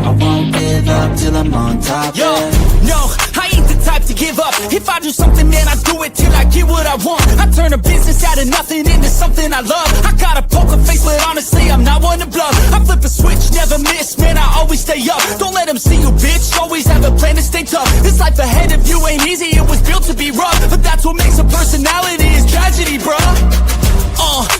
I won't give up till I'm on top. Yo, no, I ain't the type to give up. If I do something, man, I do it till I get what I want. I turn a business out of nothing into something I love. I got a poker face, but honestly, I'm not one to bluff. I flip a switch, never miss, man, I always stay up. Don't let them see you, bitch, always have a plan to stay tough. This life ahead of you ain't easy, it was built to be rough. But that's what makes a personality, is tragedy, bruh.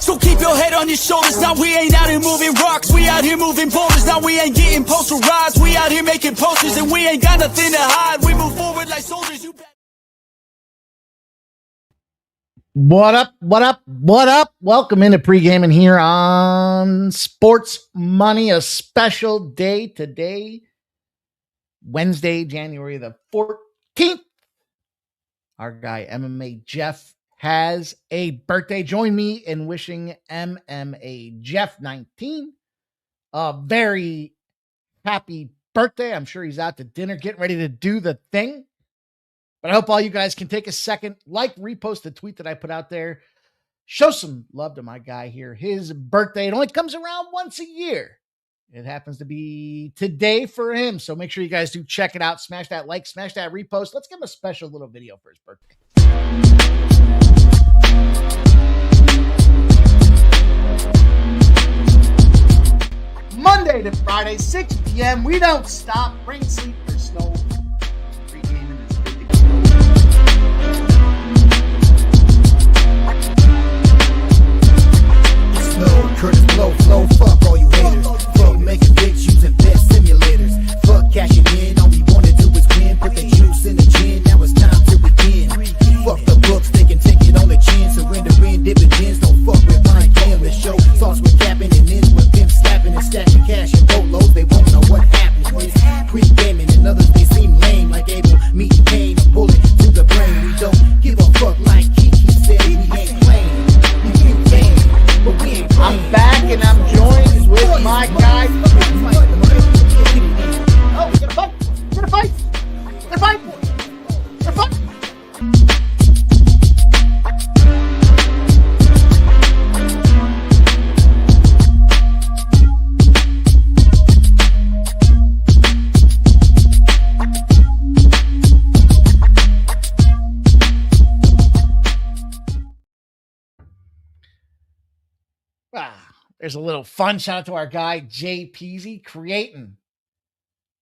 So keep your head on your shoulders. Now we ain't out here moving rocks, we out here moving boulders. Now we ain't getting posterized, we out here making posters. And we ain't got nothing to hide, we move forward like soldiers. You bet. What up, what up, what up? Welcome into Pregaming here on Sports Money, a special day today, Wednesday, January the 14th. Our guy, MMA Jeff, has a birthday. Join me in wishing MMA Jeff 19 a very happy birthday. I'm sure he's out to dinner getting ready to do the thing. But I hope all you guys can take a second, repost the tweet that I put out there. Show some love to my guy here. His birthday, it only comes around once a year. It happens to be today for him. So make sure you guys do check it out. Smash that like, smash that repost. Let's give him a special little video for his birthday. Monday to Friday, 6 p.m. We don't stop. Rain, sleep, or snow. Pregaming is good to go. Snow, Curtis Blow, flow, fuck all you haters. Fuck making bitch using best simulators. Fuck cashing in, all we wanna do is win. Put the juice in the gin, now it's time to begin. Fuck the books, they can take it on the chin. Surrendering dividends, don't fuck with mine. Damn, the show starts with capping and ends with pimp slapping and stacking cash and boatloads. They won't know what happens with pre-gaming and others, they seem lame. Like Abel meeting Cain, a bullet to the brain. We don't give a fuck like Kiki said. We ain't playing, we ain't playing, but we ain't playing. I'm back and I'm joined with my guy. Oh, we're gonna fight. We're gonna fight. We're gonna fight. We're gonna fight. There's a little fun. Shout out to our guy, Jay Peasy, creating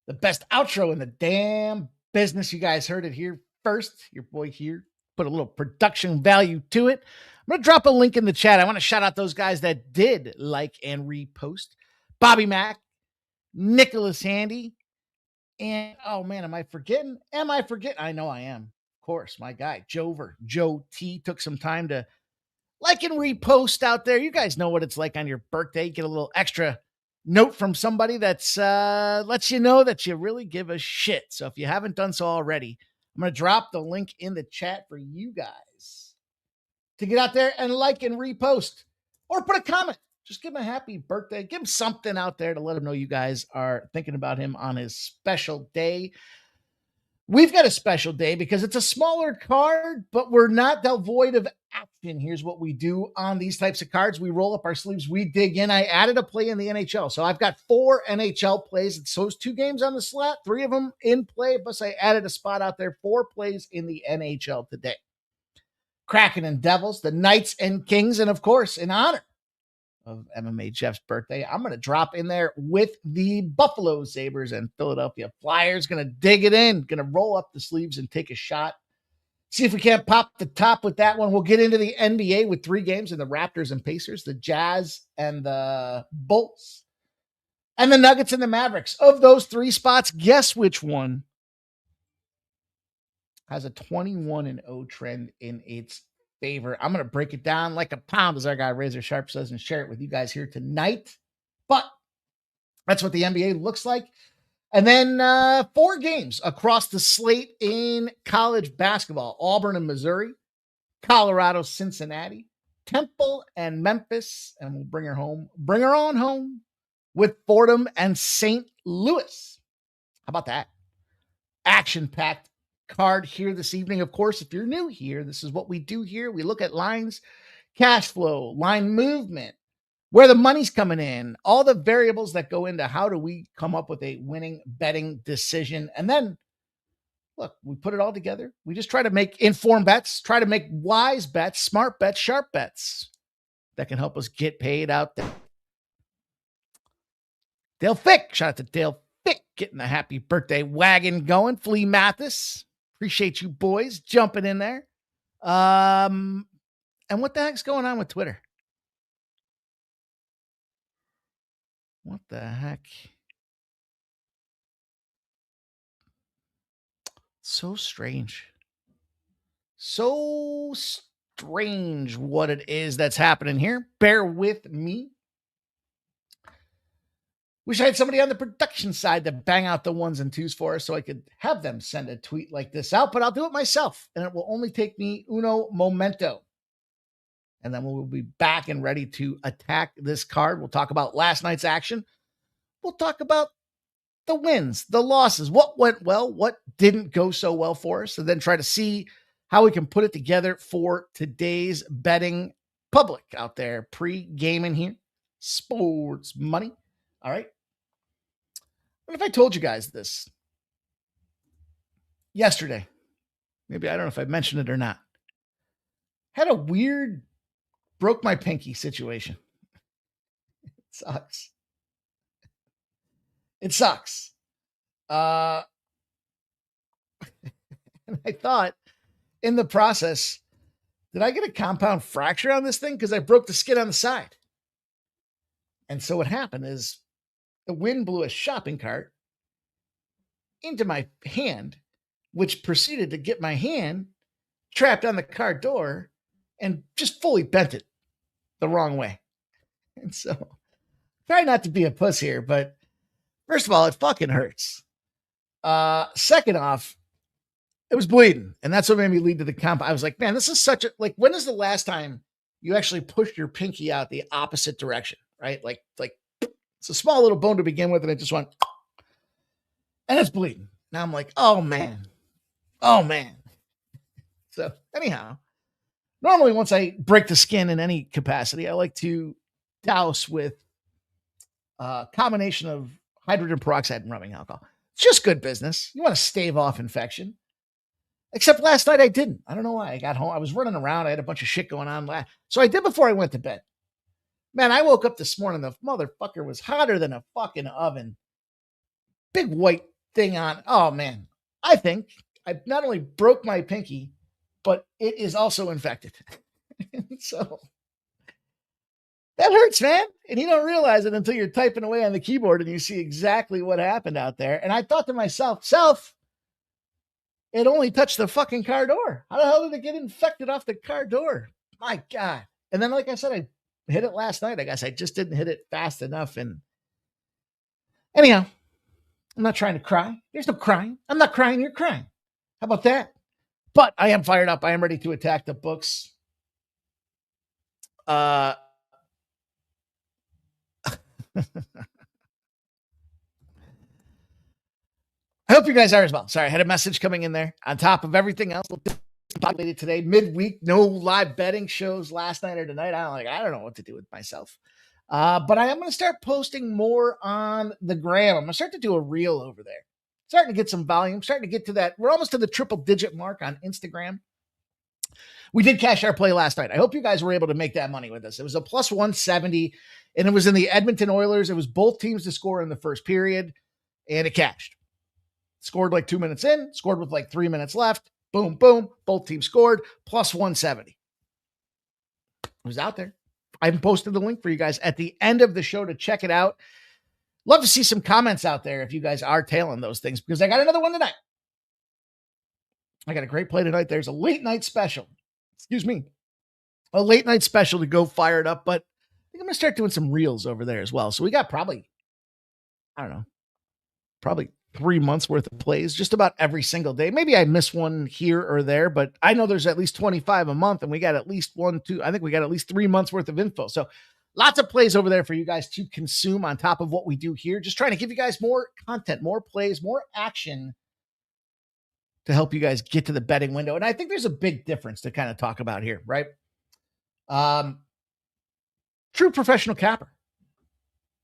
the best outro in the damn business. You guys heard it here first. Your boy here put a little production value to it. I'm going to drop a link in the chat. I want to shout out those guys that did like and repost. Bobby Mack, Nicholas Handy, and, oh man, am I forgetting? I know I am. Of course, my guy, Joe T, took some time to like and repost out there. You guys know what it's like on your birthday. Get a little extra note from somebody that's lets you know that you really give a shit. So if you haven't done so already, I'm going to drop the link in the chat for you guys to get out there and like and repost or put a comment. Just give him a happy birthday. Give him something out there to let him know you guys are thinking about him on his special day. We've got a special day because it's a smaller card, but we're not devoid of action. Here's what we do on these types of cards. We roll up our sleeves. We dig in. I added a play in the NHL. So I've got 4 NHL plays. It's those 2 games on the slot, 3 of them in play. Plus I added a spot out there, 4 plays in the NHL today. Kraken and Devils, the Knights and Kings. And of course, in honor of MMA Jeff's birthday, I'm going to drop in there with the Buffalo Sabres and Philadelphia Flyers. Going to dig it in, going to roll up the sleeves and take a shot. See if we can't pop the top with that one. We'll get into the NBA with 3 games in the Raptors and Pacers, the Jazz and the Bolts, and the Nuggets and the Mavericks. Of those 3 spots, guess which one has a 21-0 trend in its favor? I'm going to break it down like a pound, as our guy Razor Sharp says, and share it with you guys here tonight. But that's what the NBA looks like. And then 4 games across the slate in college basketball. Auburn and Missouri, Colorado, Cincinnati, Temple and Memphis. And we'll bring her on home with Fordham and St. Louis. How about that? Action-packed card here this evening. Of course, if you're new here, this is what we do here. We look at lines, cash flow, line movement, where the money's coming in, all the variables that go into how do we come up with a winning betting decision. And then, look, we put it all together. We just try to make informed bets, try to make wise bets, smart bets, sharp bets that can help us get paid out there. Dale Fick, shout out to Dale Fick, getting the happy birthday wagon going. Flea Mathis, appreciate you boys jumping in there. And what the heck's going on with Twitter? What the heck? So strange. So strange what it is that's happening here. Bear with me. Wish I had somebody on the production side to bang out the ones and twos for us so I could have them send a tweet like this out, but I'll do it myself, and it will only take me uno momento. And then we'll be back and ready to attack this card. We'll talk about last night's action. We'll talk about the wins, the losses, what went well, what didn't go so well for us, and then try to see how we can put it together for today's betting public out there. Pre-gaming here, sports money. All right. What if I told you guys this yesterday? Maybe I don't know if I mentioned it or not. Had a weird broke my pinky situation. It sucks. It sucks. And I thought in the process, did I get a compound fracture on this thing? Because I broke the skin on the side. And so what happened is the wind blew a shopping cart into my hand, which proceeded to get my hand trapped on the car door and just fully bent it the wrong way. And so try not to be a puss here, but first of all, it fucking hurts. Second off, it was bleeding. And that's what made me lead to the comp. I was like, man, this is such a, like, when is the last time you actually pushed your pinky out the opposite direction, right? Like it's a small little bone to begin with, and it just went, and it's bleeding. Now I'm like, oh man. So anyhow, normally once I break the skin in any capacity, I like to douse with a combination of hydrogen peroxide and rubbing alcohol. It's just good business. You want to stave off infection. Except last night I didn't. I don't know why. I got home. I was running around. I had a bunch of shit going on. So I did before I went to bed. Man, I woke up this morning. The motherfucker was hotter than a fucking oven. Big white thing on. Oh, man. I think I not only broke my pinky, but it is also infected. So that hurts, man. And you don't realize it until you're typing away on the keyboard and you see exactly what happened out there. And I thought to myself, it only touched the fucking car door. How the hell did it get infected off the car door? My God. And then, like I said, I hit it last night. I guess I just didn't hit it fast enough. And anyhow, I'm not trying to cry. There's no crying. I'm not crying. You're crying. How about that? But I am fired up. I am ready to attack the books. I hope you guys are as well. Sorry, I had a message coming in there. On top of everything else, populated today, midweek, no live betting shows last night or tonight. I don't know what to do with myself. But I am going to start posting more on the gram. I'm going to start to do a reel over there. Starting to get some volume, starting to get to that. We're almost to the triple digit mark on Instagram. We did cash our play last night. I hope you guys were able to make that money with us. It was a plus 170, and it was in the Edmonton Oilers. It was both teams to score in the first period, and it cashed. Scored like 2 minutes in, scored with like 3 minutes left. Boom, boom. Both teams scored. Plus 170. It was out there. I haven't posted the link for you guys at the end of the show to check it out. Love to see some comments out there if you guys are tailing those things, because I got another one tonight. I got a great play tonight. There's a late night special. Excuse me. A late night special to go fire it up, but I think I'm going to start doing some reels over there as well. So we got probably 3 months worth of plays just about every single day. Maybe I miss one here or there, but I know there's at least 25 a month, and we got at least 3 months worth of info. So lots of plays over there for you guys to consume on top of what we do here. Just trying to give you guys more content, more plays, more action to help you guys get to the betting window. And I think there's a big difference to kind of talk about here, right? true professional capper,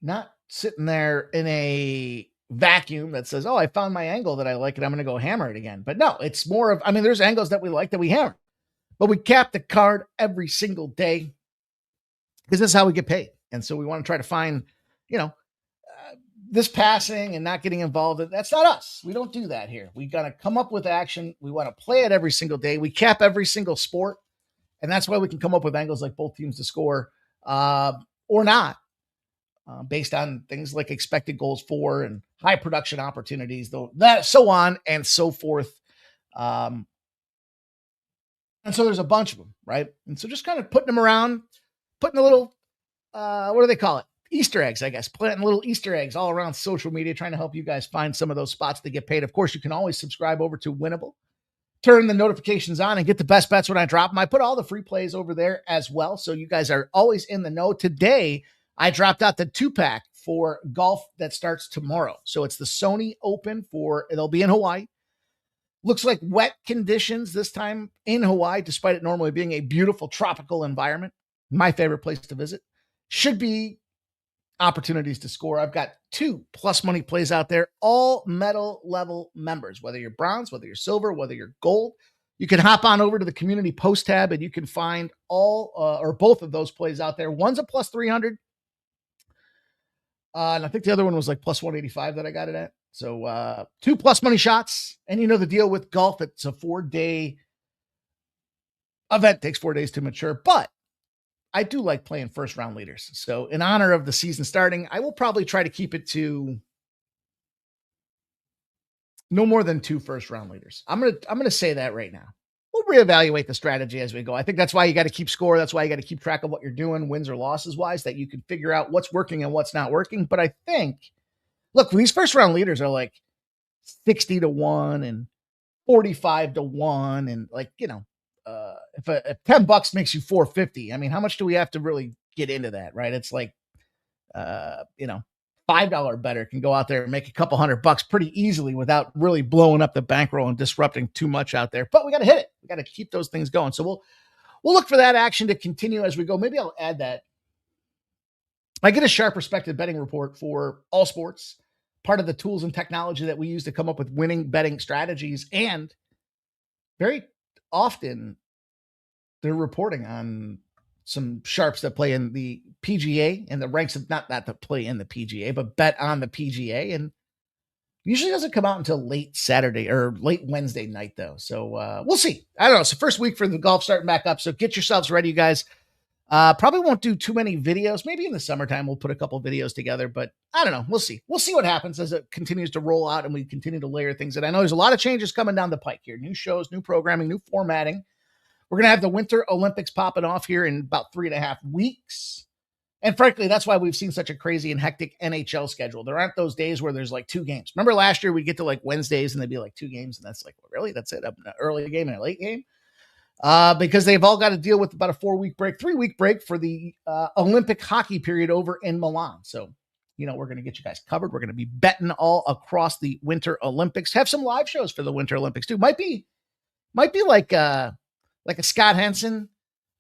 not sitting there in a vacuum that says, oh, I found my angle that I like and I'm going to go hammer it again. But no, it's more of, I mean, there's angles that we like that we hammer, but we cap the card every single day because this is how we get paid. And so we want to try to find, this passing and not getting involved. That's not us. We don't do that here. We got to come up with action. We want to play it every single day. We cap every single sport. And that's why we can come up with angles like both teams to score or not, based on things like expected goals for and high production opportunities, though that so on and so forth. And so there's a bunch of them, right? And so just kind of putting them around, putting a little, what do they call it? Easter eggs, I guess, planting little Easter eggs all around social media, trying to help you guys find some of those spots to get paid. Of course, you can always subscribe over to Winnable, turn the notifications on and get the best bets when I drop them. I put all the free plays over there as well. So you guys are always in the know. Today, I dropped out the 2-pack for golf that starts tomorrow. So it's the Sony Open it'll be in Hawaii. Looks like wet conditions this time in Hawaii, despite it normally being a beautiful tropical environment. My favorite place to visit. Should be opportunities to score. I've got 2 plus money plays out there, all medal level members, whether you're bronze, whether you're silver, whether you're gold. You can hop on over to the community post tab and you can find all or both of those plays out there. One's a plus 300. And I think the other one was like plus 185 that I got it at. So 2 plus money shots. And you know the deal with golf, it's a 4-day event, takes 4 days to mature, but I do like playing first round leaders. So in honor of the season starting, I will probably try to keep it to no more than 2 first round leaders. I'm going to say that right now. We'll reevaluate the strategy as we go. I think that's why you got to keep score. That's why you got to keep track of what you're doing, wins or losses wise, that you can figure out what's working and what's not working. But I think, look, these first round leaders are like 60-1 and 45-1. And like, if $10 makes you $450, I mean, how much do we have to really get into that? Right. It's like, $5 better can go out there and make a couple $100 pretty easily without really blowing up the bankroll and disrupting too much out there. But we got to hit it. We got to keep those things going. So we'll look for that action to continue as we go. Maybe I'll add that. I get a sharp perspective betting report for all sports, part of the tools and technology that we use to come up with winning betting strategies. And very often they're reporting on some sharps that play in the PGA and the ranks of not that play in the PGA, but bet on the PGA. And usually doesn't come out until late Saturday or late Wednesday night though. So we'll see. I don't know. It's the first week for the golf starting back up. So get yourselves ready, you guys. Probably won't do too many videos. Maybe in the summertime, we'll put a couple videos together, but I don't know. We'll see. We'll see what happens as it continues to roll out and we continue to layer things. And I know there's a lot of changes coming down the pike here. New shows, new programming, new formatting. We're going to have the Winter Olympics popping off here in about 3.5 weeks. And frankly, that's why we've seen such a crazy and hectic NHL schedule. There aren't those days where there's like 2 games. Remember last year we'd get to like Wednesdays and there'd be like 2 games. And that's like, well, really? That's it? An early game and a late game? Because they've all got to deal with about a 4-week break, 3-week break for the Olympic hockey period over in Milan. So, we're going to get you guys covered. We're going to be betting all across the Winter Olympics. Have some live shows for the Winter Olympics too. Might be like a Scott Henson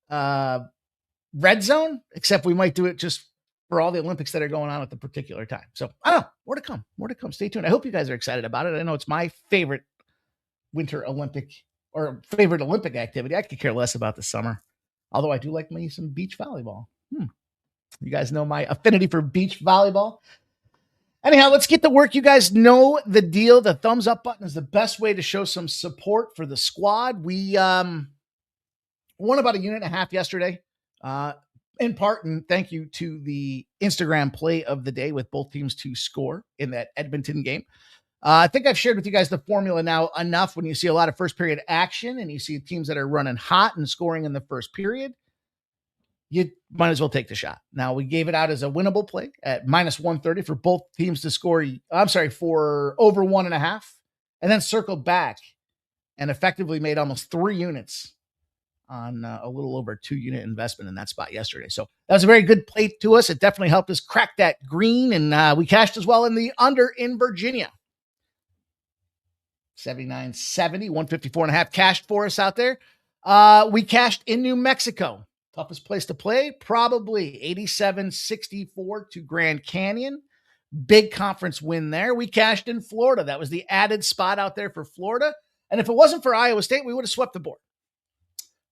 red zone, except we might do it just for all the Olympics that are going on at the particular time. So I don't know, more to come. Stay tuned. I hope you guys are excited about it. I know it's my favorite Winter Olympic or favorite Olympic activity. I could care less about the summer, although I do like me some beach volleyball. You guys know my affinity for beach volleyball. Anyhow, let's get to work. You guys know the deal. The thumbs up button is the best way to show some support for the squad. We won about 1.5 units yesterday, in part, and thank you to the Instagram play of the day with both teams to score in that Edmonton game. I think I've shared with you guys the formula now enough. When you see a lot of first period action and you see teams that are running hot and scoring in the first period, you might as well take the shot. Now, we gave it out as a winnable play at minus 130 for both teams to score. For over 1.5, and then circled back and effectively made almost 3 units on a little over 2-unit investment in that spot yesterday. So that was a very good play to us. It definitely helped us crack that green, and we cashed as well in the under in Virginia. 79.70, 154.5 cashed for us out there. We cashed in New Mexico. Toughest place to play, probably 87-64 to Grand Canyon. Big conference win there. We cashed in Florida. That was the added spot out there for Florida. And if it wasn't for Iowa State, we would have swept the board.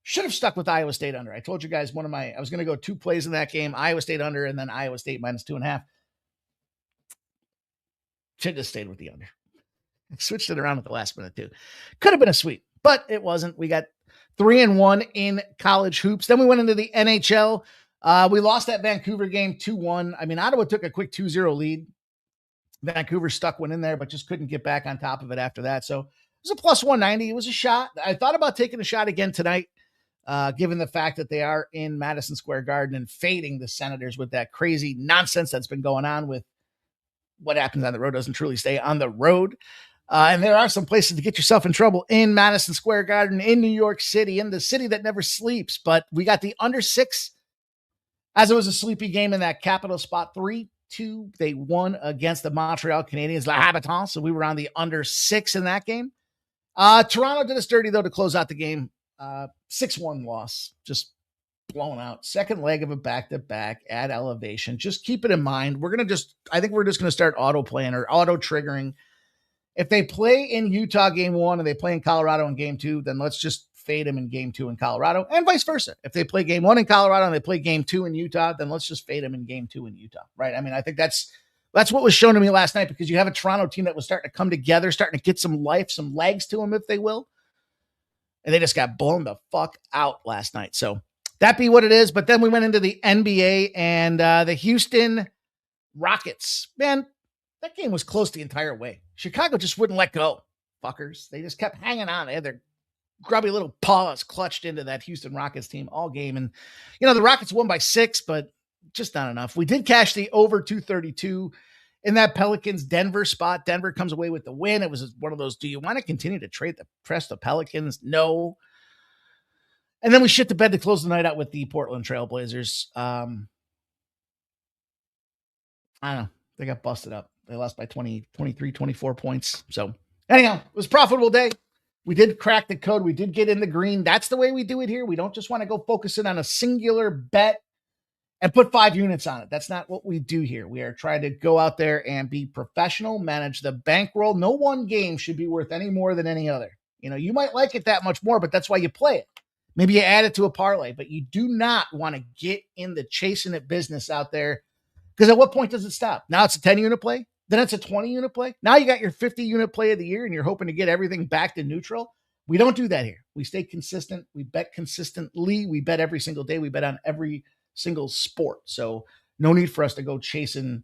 Should have stuck with Iowa State under. I told you guys I was going to go 2 plays in that game, Iowa State under, and then Iowa State -2.5. Should have stayed with the under. Switched it around at the last minute too. Could have been a sweep, but it wasn't. We got 3-1 in college hoops. Then we went into the NHL. We lost that Vancouver game 2-1. I mean, Ottawa took a quick 2-0 lead. Vancouver stuck one in there, but just couldn't get back on top of it after that. So it was a plus 190. It was a shot. I thought about taking a shot again tonight, given the fact that they are in Madison Square Garden and fading the Senators with that crazy nonsense that's been going on with what happens on the road doesn't truly stay on the road. And there are some places to get yourself in trouble in Madison Square Garden, in New York City, in the city that never sleeps. But we got the under 6 as it was a sleepy game in that capital spot. 3-2. They won against the Montreal Canadiens, La Habitants. So we were on the under 6 in that game. Toronto did us dirty, though, to close out the game. 6-1 loss. Just blown out. Second leg of a back-to-back at elevation. Just keep it in mind. I think we're just going to start auto-playing or auto-triggering. If they play in Utah game 1 and they play in Colorado in game 2, then let's just fade them in game 2 in Colorado, and vice versa. If they play game 1 in Colorado and they play game 2 in Utah, then let's just fade them in game 2 in Utah, right? I mean, I think that's what was shown to me last night, because you have a Toronto team that was starting to come together, starting to get some life, some legs to them, if they will. And they just got blown the fuck out last night. So that be what it is. But then we went into the NBA and the Houston Rockets. Man, that game was close the entire way. Chicago just wouldn't let go, fuckers. They just kept hanging on. They had their grubby little paws clutched into that Houston Rockets team all game. And, the Rockets won by 6, but just not enough. We did cash the over 232 in that Pelicans Denver spot. Denver comes away with the win. It was one of those, do you want to continue to press the Pelicans? No. And then we shit the bed to close the night out with the Portland Trailblazers. I don't know. They got busted up. They lost by 20, 23, 24 points. So anyhow, it was a profitable day. We did crack the code. We did get in the green. That's the way we do it here. We don't just want to go focus in on a singular bet and put 5 units on it. That's not what we do here. We are trying to go out there and be professional, manage the bankroll. No one game should be worth any more than any other. You might like it that much more, but that's why you play it. Maybe you add it to a parlay, but you do not want to get in the chasing it business out there, because at what point does it stop? Now it's a 10-unit play. Then it's a 20-unit play. Now you got your 50-unit play of the year and you're hoping to get everything back to neutral. We don't do that here. We stay consistent. We bet consistently. We bet every single day. We bet on every single sport. So no need for us to go chasing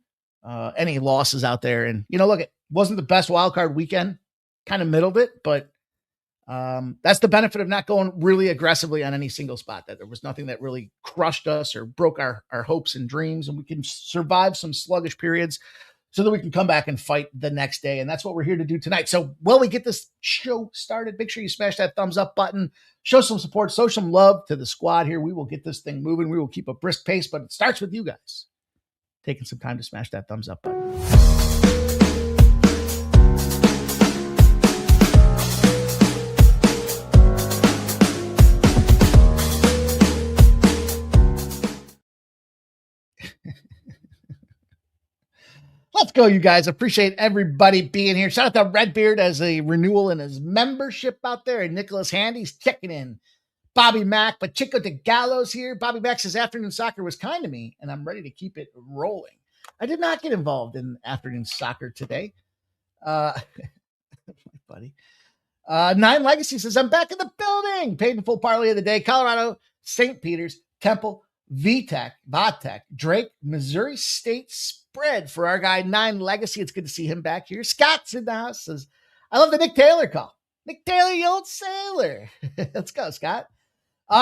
any losses out there. And, look, it wasn't the best wild card weekend, kind of middled it, but that's the benefit of not going really aggressively on any single spot, that there was nothing that really crushed us or broke our hopes and dreams, and we can survive some sluggish periods so that we can come back and fight the next day. And that's what we're here to do tonight. So while we get this show started, make sure you smash that thumbs up button, show some support, show some love to the squad here. We will get this thing moving. We will keep a brisk pace, but it starts with you guys taking some time to smash that thumbs up button. Let's go, you guys. Appreciate everybody being here. Shout out to Redbeard as a renewal in his membership out there. And Nicholas Handy's checking in. Bobby Mack, but Chico de Gallo's here. Bobby Mack says afternoon soccer was kind to me, and I'm ready to keep it rolling. I did not get involved in afternoon soccer today. Buddy. Nine Legacy says, I'm back in the building. Paid in full parlay of the day. Colorado, St. Peter's, Temple, VTech, Drake, Missouri State spread for our guy Nine Legacy. It's good to see him back here. Scott's in the house. Says, I love the Nick Taylor call. Nick Taylor, you old sailor. Let's go, Scott.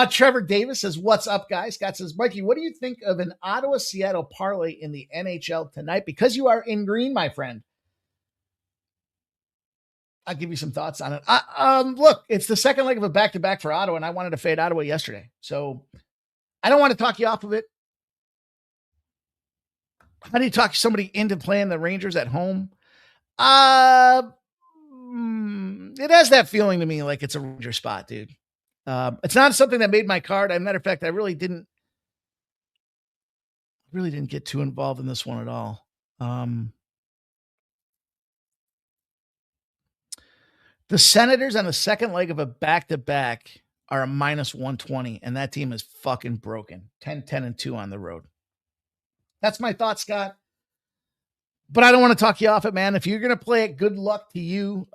Trevor Davis says, what's up, guys? Scott says, Mikey, what do you think of an Ottawa-Seattle parlay in the NHL tonight? Because you are in green, my friend, I'll give you some thoughts on it. Look, it's the second leg of a back-to-back for Ottawa, and I wanted to fade Ottawa yesterday. So I don't want to talk you off of it. How do you talk somebody into playing the Rangers at home? It has that feeling to me like it's a Ranger spot, dude. It's not something that made my card. As a matter of fact, I really didn't get too involved in this one at all. The Senators on the second leg of a back-to-back are a minus 120, and that team is fucking broken. 10-2 on the road. That's my thought, Scott. But I don't want to talk you off it, man. If you're going to play it, good luck to you.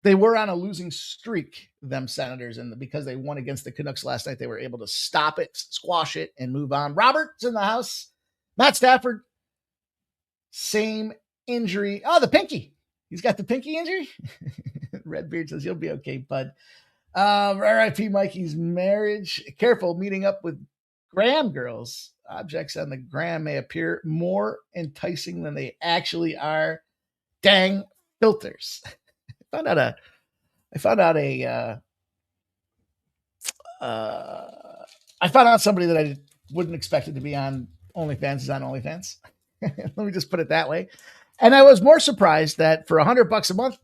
They were on a losing streak, them Senators, and because they won against the Canucks last night, they were able to stop it, squash it, and move on. Robert's in the house. Matt Stafford, same injury. Oh, the pinky. He's got the pinky injury. Redbeard says you'll be okay, bud. R.I.P. Mikey's marriage. Careful meeting up with gram girls. Objects on the gram may appear more enticing than they actually are. Dang filters. I found out somebody that I wouldn't expect it to be on OnlyFans is on OnlyFans. Let me just put it that way. And I was more surprised that for $100 a month,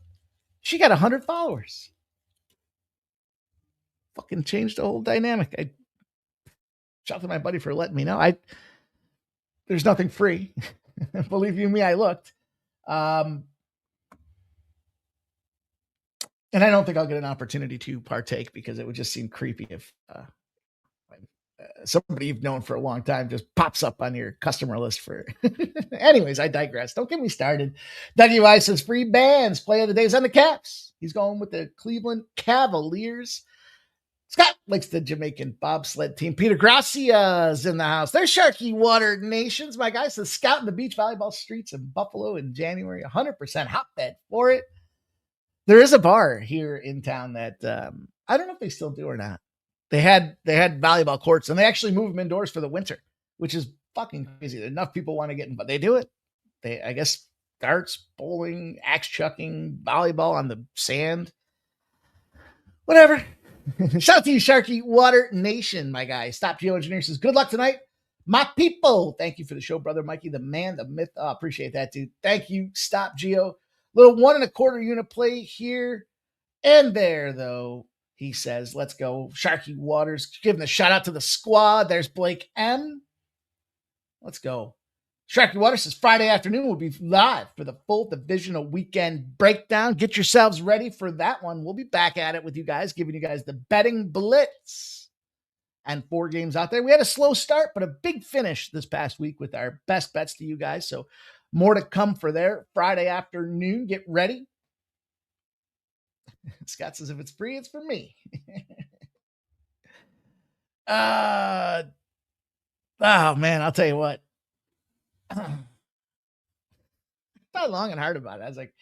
she got 100 followers. Fucking changed the whole dynamic. I shout out to my buddy for letting me know. There's nothing free. Believe you me, I looked. And I don't think I'll get an opportunity to partake because it would just seem creepy if somebody you've known for a long time just pops up on your customer list for. Anyways, I digress. Don't get me started. WI says free bands. Play of the day's on the Caps. He's going with the Cleveland Cavaliers. Scott likes the Jamaican bobsled team. Peter Gracia's in the house. There's Sharky Water Nations. My guy says scouting the beach volleyball streets in Buffalo in January. 100% hotbed for it. There is a bar here in town that I don't know if they still do or not. They had volleyball courts and they actually moved them indoors for the winter, which is fucking crazy. Enough people want to get in, but they do it. I guess darts, bowling, axe chucking, volleyball on the sand, whatever. Shout out to you, Sharky Water Nation, my guy. Stop Geoengineer says, good luck tonight, my people. Thank you for the show, brother Mikey, the man, the myth. Oh, appreciate that, dude. Thank you, Stop Geo. Little 1 1/4 unit play here and there, though. He says, let's go. Sharky Waters, giving a shout out to the squad. There's Blake M. Let's go. Sharky Waters says Friday afternoon will be live for the full divisional weekend breakdown. Get yourselves ready for that one. We'll be back at it with you guys, giving you guys the betting blitz and 4 games out there. We had a slow start, but a big finish this past week with our best bets to you guys. So more to come for there. Friday afternoon, get ready. Scott says, if it's free, it's for me. Oh, man, I'll tell you what. I thought long and hard about it. I was like,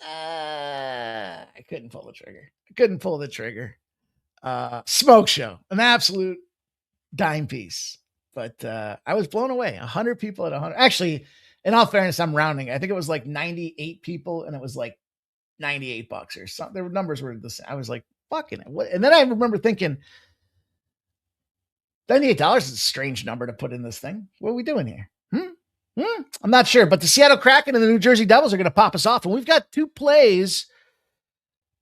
I couldn't pull the trigger. Smoke show, an absolute dime piece. But I was blown away. 100 people at 100. Actually, in all fairness, I'm rounding. I think it was like 98 people, and it was like $98 or something. Their numbers were the same. I was like, fucking it. What? And then I remember thinking, $98 is a strange number to put in this thing. What are we doing here? I'm not sure, but the Seattle Kraken and the New Jersey Devils are going to pop us off. And we've got 2 plays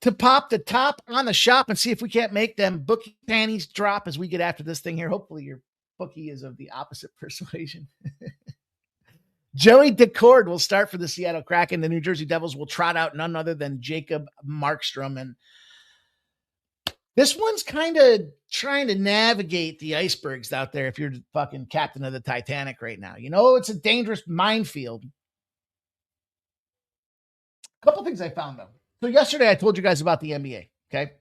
to pop the top on the shop and see if we can't make them bookie panties drop as we get after this thing here. Hopefully your bookie is of the opposite persuasion. Joey Decord will start for the Seattle Kraken. The New Jersey Devils will trot out none other than Jacob Markstrom. And this one's kind of trying to navigate the icebergs out there if you're the fucking captain of the Titanic right now. You know, it's a dangerous minefield. A couple things I found, though. So yesterday I told you guys about the NBA, okay?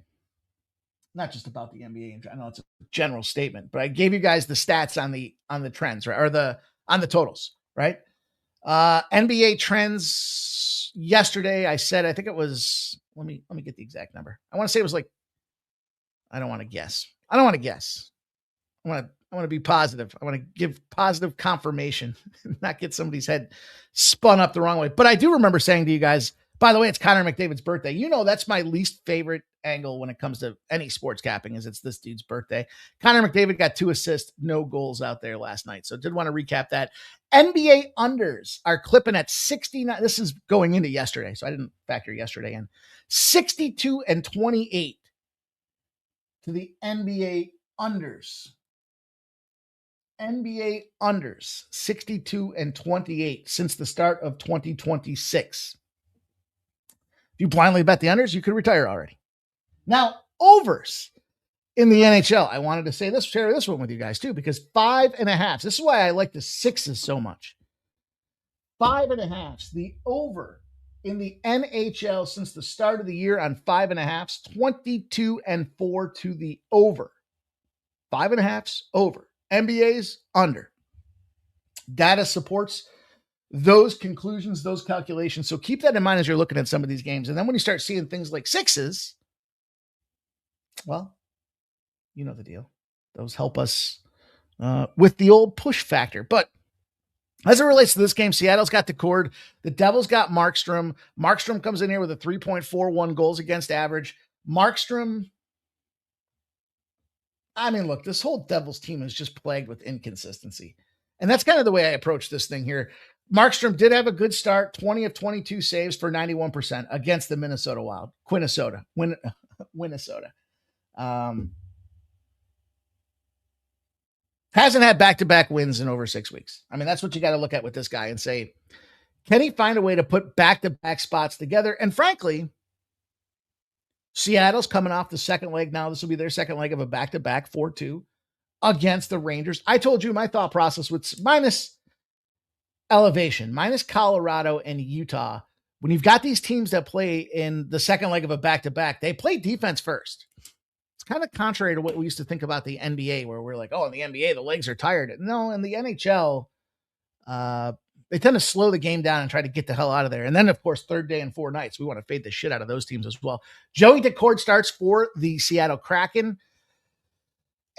Not just about the NBA. I know it's a general statement, but I gave you guys the stats on the trends, right? Or on the totals, right? NBA trends yesterday. I said, I think it was, let me get the exact number. I want to say it was like, I don't want to guess. I want to be positive. I want to give positive confirmation, not get somebody's head spun up the wrong way. But I do remember saying to you guys, by the way, it's Connor McDavid's birthday. You know, that's my least favorite angle when it comes to any sports capping is it's this dude's birthday. Connor McDavid got 2 assists, no goals out there last night. So did want to recap that. NBA unders are clipping at 69. This is going into yesterday, so I didn't factor yesterday in. 62 and 28 to the NBA unders. NBA unders, 62 and 28 since the start of 2026. If you blindly bet the unders, you could retire already. Now, overs in the NHL. I wanted to share this one with you guys too, because 5.5. This is why I like the sixes so much. 5.5. The over in the NHL since the start of the year on 5.5, 22 and 4 to the over. 5.5 over. NBA's under. Data supports those conclusions, those calculations. So keep that in mind as you're looking at some of these games. And then when you start seeing things like sixes, well, you know the deal. Those help us with the old push factor. But as it relates to this game, Seattle's got the cord. The Devils got Markstrom. Markstrom comes in here with a 3.41 goals against average. Markstrom, I mean, look, this whole Devils team is just plagued with inconsistency. And that's kind of the way I approach this thing here. Markstrom did have a good start, 20 of 22 saves for 91% against the Minnesota Wild. Minnesota. Hasn't had back-to-back wins in over 6 weeks. I mean, that's what you got to look at with this guy and say, can he find a way to put back-to-back spots together? And frankly, Seattle's coming off the second leg now. This will be their second leg of a back-to-back 4-2 against the Rangers. I told you my thought process was minus elevation, minus Colorado and Utah. When you've got these teams that play in the second leg of a back-to-back, they play defense first. It's kind of contrary to what we used to think about the NBA, where we're like, oh, in the NBA, the legs are tired. No, in the NHL, they tend to slow the game down and try to get the hell out of there. And then, of course, third day and 4 nights, we want to fade the shit out of those teams as well. Joey Daccord starts for the Seattle Kraken.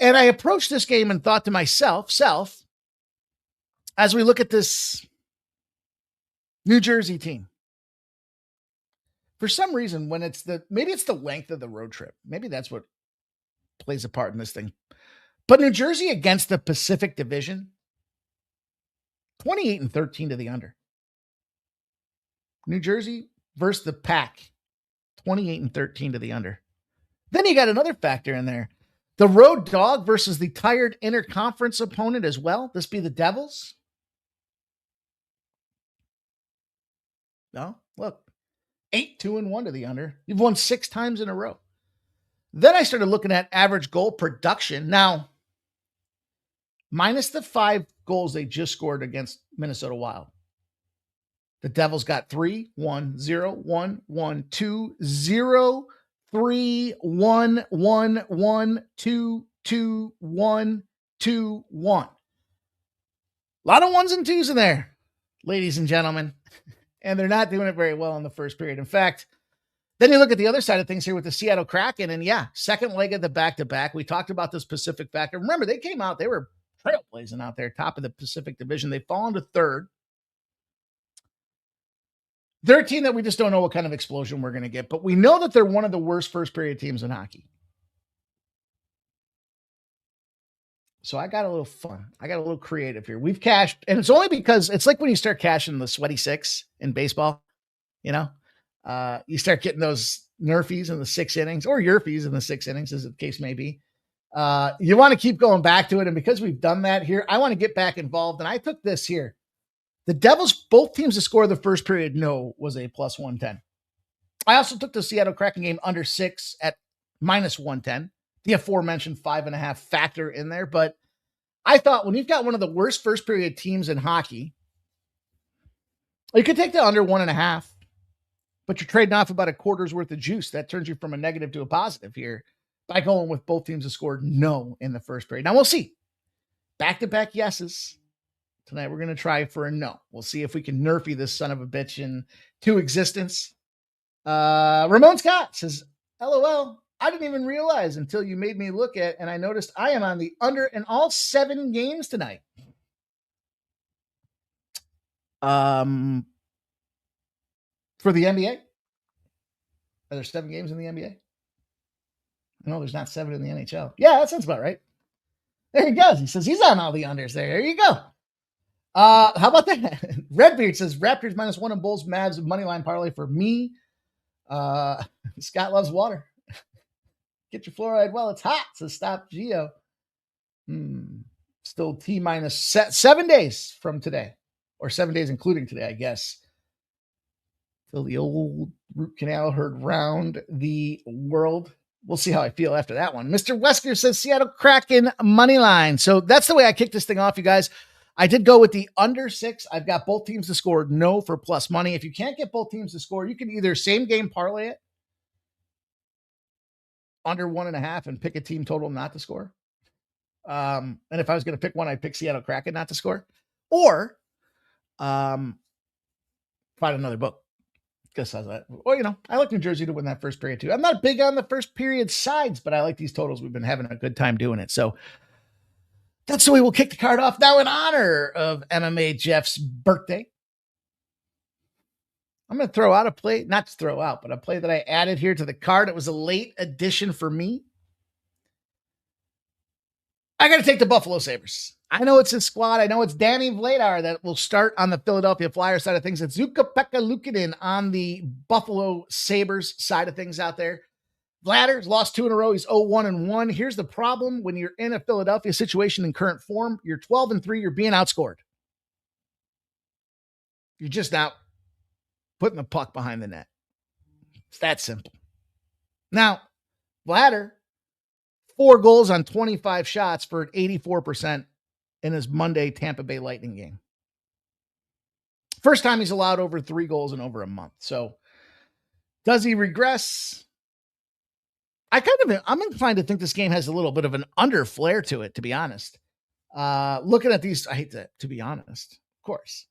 And I approached this game and thought to myself, as we look at this New Jersey team, for some reason, when maybe it's the length of the road trip. Maybe that's what plays a part in this thing. But New Jersey against the Pacific Division, 28 and 13 to the under. New Jersey versus the Pack, 28 and 13 to the under. Then you got another factor in there. The road dog versus the tired interconference opponent as well. This be the Devils. No, look, 8-2-1 to the under. You've won 6 times in a row. Then I started looking at average goal production. Now, minus the 5 goals they just scored against Minnesota Wild. The Devils got 3, 1, 0, 1, 1, 2, 0, 3, 1, 1, 1, 2, 2, 1, 2, 1. A lot of 1s and 2s in there, ladies and gentlemen. And they're not doing it very well in the first period. In fact, then you look at the other side of things here with the Seattle Kraken, and yeah, second leg of the back-to-back. We talked about this Pacific factor. Remember, they came out, they were trailblazing out there, top of the Pacific Division. They've fallen to third. They're a team that we just don't know what kind of explosion we're going to get, but we know that they're one of the worst first-period teams in hockey. So I got a little fun. I got a little creative here. We've cashed, and it's only because it's like when you start cashing the sweaty 6 in baseball, you know? You start getting those Nerfies in the 6 innings or Yerfies in the 6 innings, as the case may be. You want to keep going back to it. And because we've done that here, I want to get back involved. And I took this here. The Devils, both teams to score the first period, no, was a plus 110. I also took the Seattle Kraken game under 6 at minus 110. The aforementioned 5.5 factor in there. But I thought when you've got one of the worst first period teams in hockey, you could take the under 1.5. But you're trading off about a quarter's worth of juice. That turns you from a negative to a positive here by going with both teams that scored no in the first period. Now we'll see. Back-to-back yeses. Tonight we're going to try for a no. We'll see if we can nerfy this son of a bitch into existence. Ramon Scott says, LOL, I didn't even realize until you made me look at, and I noticed I am on the under in all 7 games tonight. For the NBA? Are there 7 games in the NBA? No, there's not 7 in the NHL. Yeah, that sounds about right. There he goes. He says he's on all the unders there. There you go. How about that? Redbeard says Raptors -1 and Bulls Mavs moneyline parlay for me. Scott loves water. Get your fluoride while it's hot. So stop Geo. Still T minus 7 days from today, or 7 days including today, I guess, till the old root canal heard round the world. We'll see how I feel after that one. Mr. Wesker says Seattle Kraken money line. So that's the way I kick this thing off, you guys. I did go with the under 6. I've got both teams to score no for plus money. If you can't get both teams to score, you can either same game parlay it under 1.5 and pick a team total not to score. And if I was going to pick one, I'd pick Seattle Kraken not to score, or find another book. Guess how's that? Or, I like New Jersey to win that first period too. I'm not big on the first period sides, but I like these totals. We've been having a good time doing it. So that's the way we'll kick the card off now in honor of MMA Jeff's birthday. I'm going to throw out a play, not to throw out, but a play that I added here to the card. It was a late addition for me. I got to take the Buffalo Sabres. I know it's his squad. I know it's Danny Vladar that will start on the Philadelphia Flyers side of things. It's Zucca-Pekka Luukkonen on the Buffalo Sabres side of things out there. Vladder's lost 2 in a row. He's 0-1-1. Here's the problem when you're in a Philadelphia situation in current form. You're 12-3. You're being outscored. You're just not putting the puck behind the net. It's that simple. Now, Vladder, 4 goals on 25 shots for 84% in his Monday Tampa Bay Lightning game. First time he's allowed over 3 goals in over a month. So does he regress? I'm inclined to think this game has a little bit of an under flair to it, to be honest. Looking at these, I hate to be honest, of course.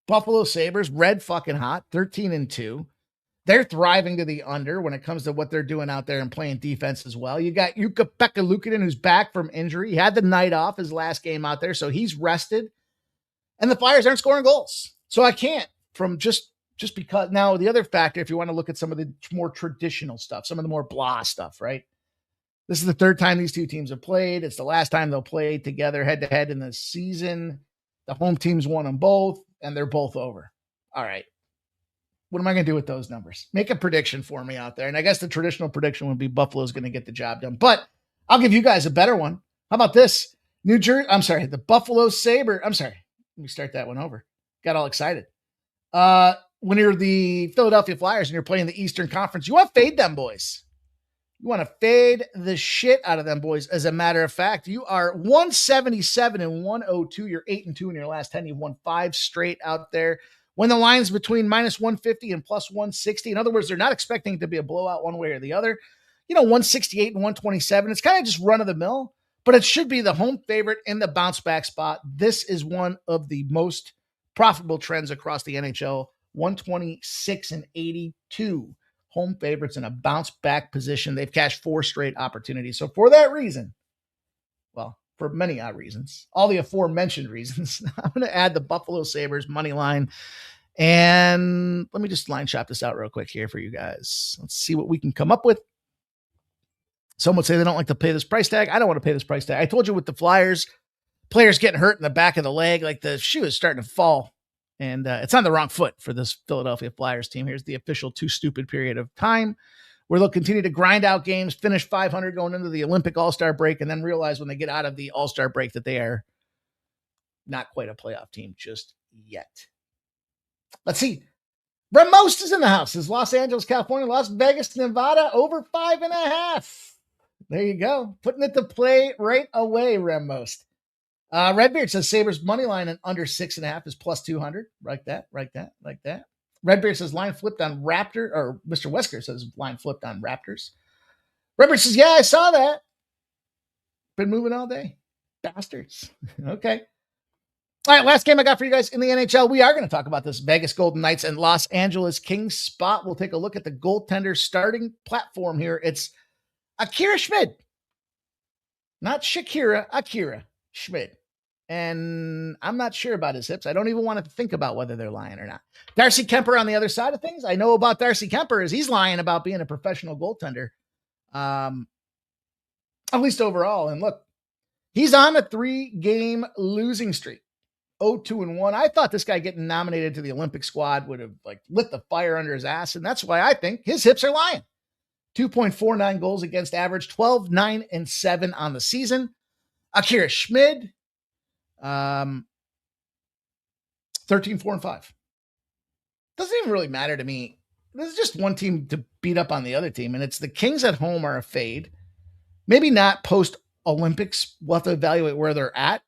Buffalo Sabres, red fucking hot, 13-2. They're thriving to the under when it comes to what they're doing out there and playing defense as well. You got Jukka-Pekka Luukkonen, who's back from injury. He had the night off his last game out there, so he's rested. And the Flyers aren't scoring goals. So I can't from just because. Now, the other factor, if you want to look at some of the more traditional stuff, some of the more blah stuff, right? This is the 3rd time these two teams have played. It's the last time they'll play together head-to-head in the season. The home teams won them both, and they're both over. All right. What am I going to do with those numbers? Make a prediction for me out there. And I guess the traditional prediction would be Buffalo's going to get the job done. But I'll give you guys a better one. How about this? The Buffalo Sabre. Let me start that one over. Got all excited. When you're the Philadelphia Flyers and you're playing the Eastern Conference, you want to fade them boys. You want to fade the shit out of them boys. As a matter of fact, you are 177-102. You're 8-2 in your last 10. You've won 5 straight out there. When the line's between minus 150 and plus 160, in other words, they're not expecting it to be a blowout one way or the other. 168 and 127. It's kind of just run of the mill, but it should be the home favorite in the bounce back spot. This is one of the most profitable trends across the NHL. 126-82 home favorites in a bounce back position. They've cashed 4 straight opportunities. So for that reason, well, for many odd reasons, all the aforementioned reasons, I'm going to add the Buffalo Sabres money line. And let me just line shop this out real quick here for you guys. Let's see what we can come up with. Some would say they don't like to pay this price tag. I don't want to pay this price tag. I told you with the Flyers, players getting hurt in the back of the leg, like the shoe is starting to fall. And it's on the wrong foot for this Philadelphia Flyers team. Here's the official too stupid period of time where they'll continue to grind out games, finish 500 going into the Olympic All-Star break, and then realize when they get out of the All-Star break that they are not quite a playoff team just yet. Let's see. Most is in the house. Is Los Angeles, California, Las Vegas, Nevada, over 5.5. There you go. Putting it to play right away, Most. Redbeard says Sabres money line and under 6.5 is plus 200. Like that. Redbeard says line flipped on Raptor, or Mr. Wesker says line flipped on Raptors. Redbeard says, yeah, I saw that. Been moving all day. Bastards. Okay. All right, last game I got for you guys in the NHL. We are going to talk about this Vegas Golden Knights and Los Angeles Kings spot. We'll take a look at the goaltender starting platform here. It's Akira Schmid. Not Shakira, Akira Schmid. And I'm not sure about his hips. I don't even want to think about whether they're lying or not. Darcy Kemper on the other side of things. I know about Darcy Kemper is he's lying about being a professional goaltender. At least overall. And look, he's on a 3-game losing streak. 0-2-1. I thought this guy getting nominated to the Olympic squad would have like lit the fire under his ass, and that's why I think his hips are lying. 2.49 goals against average, 12, 9, and 7 on the season. Akira Schmid, 13, 4, and 5. Doesn't even really matter to me. There's just one team to beat up on the other team, and it's the Kings at home are a fade. Maybe not post-Olympics. We'll have to evaluate where they're at.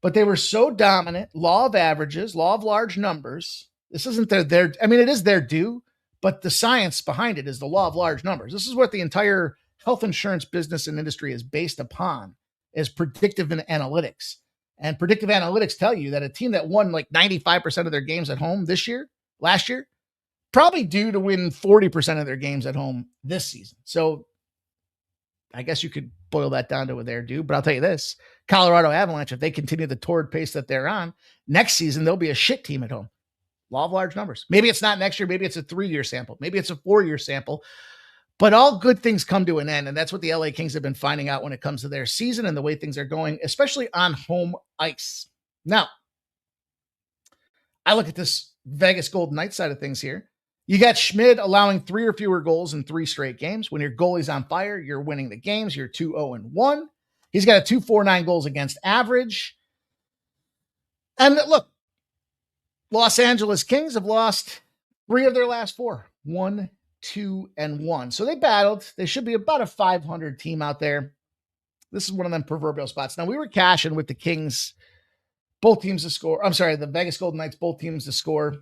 But they were so dominant. Law of averages, law of large numbers. This isn't their I mean, it is their due, but the science behind it is the law of large numbers. This is what the entire health insurance business and industry is based upon, is predictive analytics. And predictive analytics tell you that a team that won like 95% of their games at home last year, probably due to win 40% of their games at home this season. So I guess you could boil that down to what they're due. But I'll tell you this, Colorado Avalanche, if they continue the torrid pace that they're on, next season they'll be a shit team at home. Law of large numbers. Maybe it's not next year. Maybe it's a 3-year sample. Maybe it's a 4-year sample. But all good things come to an end, and that's what the LA Kings have been finding out when it comes to their season and the way things are going, especially on home ice. Now, I look at this Vegas Golden Knights side of things here. You got Schmid allowing 3 or fewer goals in 3 straight games. When your goalie's on fire, you're winning the games. You're 2-0-1. He's got a 2.49 goals against average. And look, Los Angeles Kings have lost 3 of their last 4. 1, 2, and 1. So they battled. They should be about a 500 team out there. This is one of them proverbial spots. Now, we were cashing with the Kings, both teams to score. I'm sorry, the Vegas Golden Knights, both teams to score.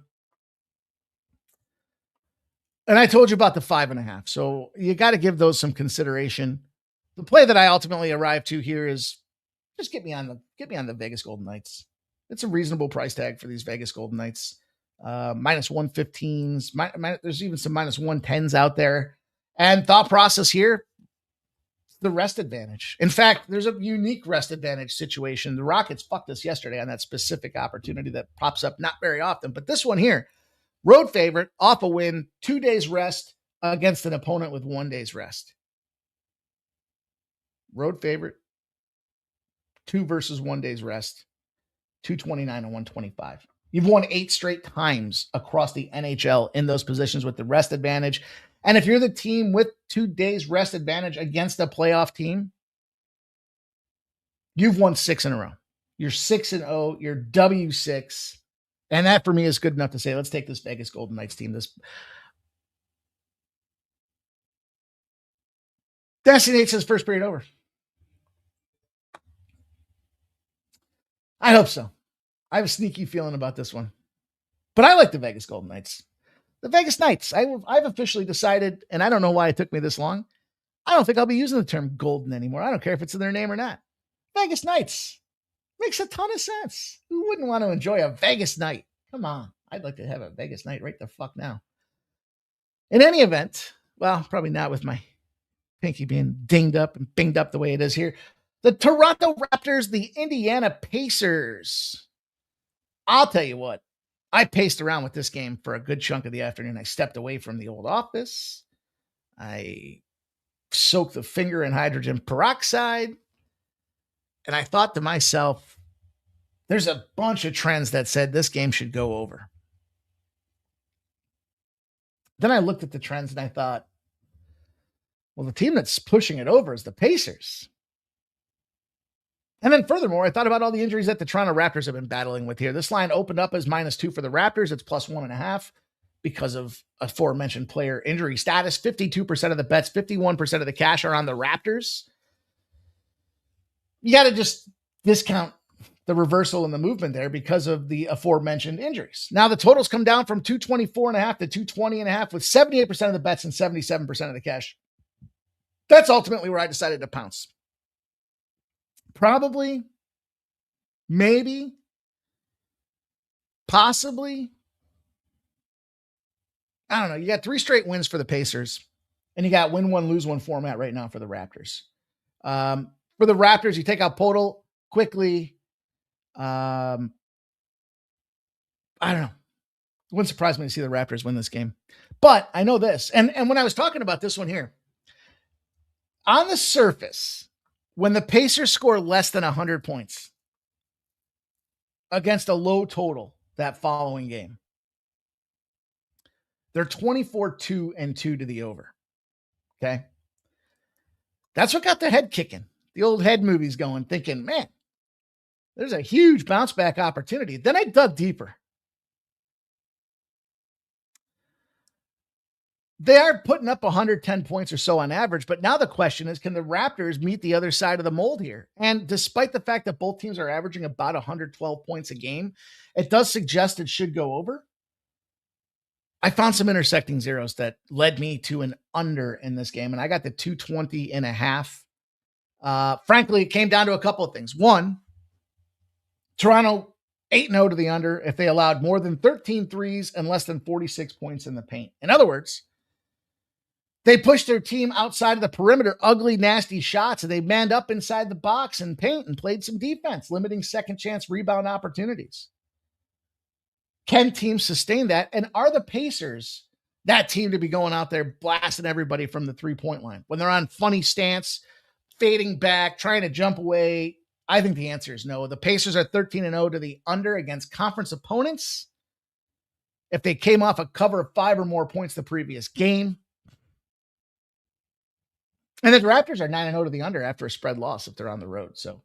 And I told you about the 5.5. So you got to give those some consideration. The play that I ultimately arrived to here is just get me on the Vegas Golden Knights. It's a reasonable price tag for these Vegas Golden Knights. Minus 115s. There's even some minus 110s out there. And thought process here, the rest advantage. In fact, there's a unique rest advantage situation. The Rockets fucked us yesterday on that specific opportunity that pops up not very often. But this one here, road favorite, off a win, 2 days rest against an opponent with 1 day's rest. Road favorite, 2 versus 1 day's rest, 229 and 125. You've won 8 straight times across the NHL in those positions with the rest advantage. And if you're the team with 2 days rest advantage against a playoff team, you've won 6 in a row. You're 6-0. You're W6. And that for me is good enough to say, let's take this Vegas Golden Knights team. This Destiny Nate says first period over. I hope so. I have a sneaky feeling about this one. But I like the Vegas Golden Knights. The Vegas Knights. I've officially decided, and I don't know why it took me this long, I don't think I'll be using the term golden anymore. I don't care if it's in their name or not. Vegas Knights. Makes a ton of sense. Who wouldn't want to enjoy a Vegas night? Come on. I'd like to have a Vegas night right the fuck now. In any event, well, probably not with my pinky being dinged up and binged up the way it is here. The Toronto Raptors, the Indiana Pacers. I'll tell you what, I paced around with this game for a good chunk of the afternoon. I stepped away from the old office. I soaked the finger in hydrogen peroxide. And I thought to myself, there's a bunch of trends that said this game should go over. Then I looked at the trends and I thought, well, the team that's pushing it over is the Pacers. And then furthermore, I thought about all the injuries that the Toronto Raptors have been battling with here. This line opened up as -2 for the Raptors. It's +1.5 because of aforementioned player injury status. 52% of the bets, 51% of the cash are on the Raptors. You got to just discount the reversal in the movement there because of the aforementioned injuries. Now the totals come down from 224.5 to 220.5 with 78% of the bets and 77% of the cash. That's ultimately where I decided to pounce. Probably, maybe, possibly. I don't know. You got 3 straight wins for the Pacers, and you got win 1, lose 1 format right now for the Raptors. For the Raptors, you take out Podol quickly. I don't know. It wouldn't surprise me to see the Raptors win this game. But I know this, and when I was talking about this one here, on the surface, when the Pacers score less than 100 points, against a low total that following game. They're 24-2-2 to the over. Okay. That's what got the head kicking. The old head movies going, thinking, man, there's a huge bounce back opportunity. Then I dug deeper. They are putting up 110 points or so on average, but now the question is, can the Raptors meet the other side of the mold here? And despite the fact that both teams are averaging about 112 points a game, it does suggest it should go over. I found some intersecting zeros that led me to an under in this game, and I got the 220.5. Frankly, it came down to a couple of things. One, Toronto 8-0 to the under if they allowed more than 13 threes and less than 46 points in the paint. In other words, they pushed their team outside of the perimeter, ugly, nasty shots, and they manned up inside the box and paint and played some defense, limiting second chance rebound opportunities. Can teams sustain that? And are the Pacers that team to be going out there blasting everybody from the three-point line when they're on funny stance, fading back, trying to jump away? I think the answer is no. The Pacers are 13-0 to the under against conference opponents if they came off a cover of 5 or more points the previous game. And the Raptors are 9-0 to the under after a spread loss if they're on the road. So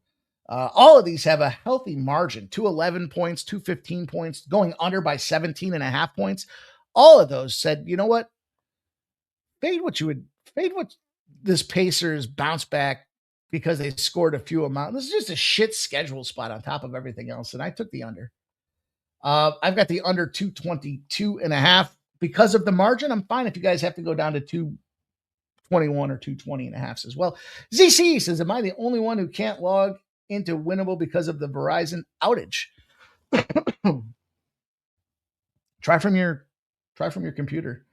all of these have a healthy margin, 211 points, 215 points, going under by 17.5 points. All of those said, you know what? Fade what this Pacers bounce back because they scored a few amount. This is just a shit schedule spot on top of everything else. And I took the under. I've got the under 222.5 because of the margin. I'm fine if you guys have to go down to 221 or 220.5 as well. ZC says, am I the only one who can't log into Winnable because of the Verizon outage? Try from your computer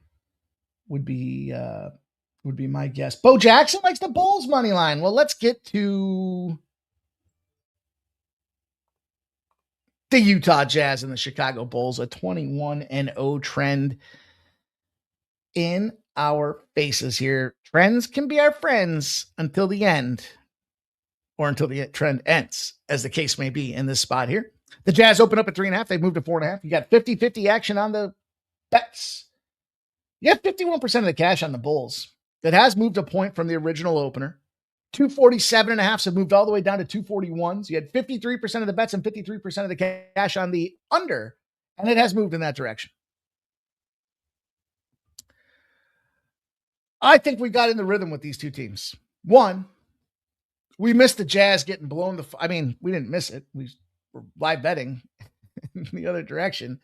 would be my guess. Bo Jackson likes the Bulls money line. Well, let's get to the Utah Jazz and the Chicago Bulls, a 21-0 trend in our faces here. Trends can be our friends until the end, or until the trend ends, as the case may be in this spot here. The Jazz open up at 3.5. They've moved to 4.5. You got 50-50 action on the bets. You have 51% of the cash on the Bulls. That has moved a point from the original opener. 247.5 have moved all the way down to 241. So you had 53% of the bets and 53% of the cash on the under, and it has moved in that direction. I think we got in the rhythm with these two teams. One, we missed the Jazz getting blown we didn't miss it. We were live betting in the other direction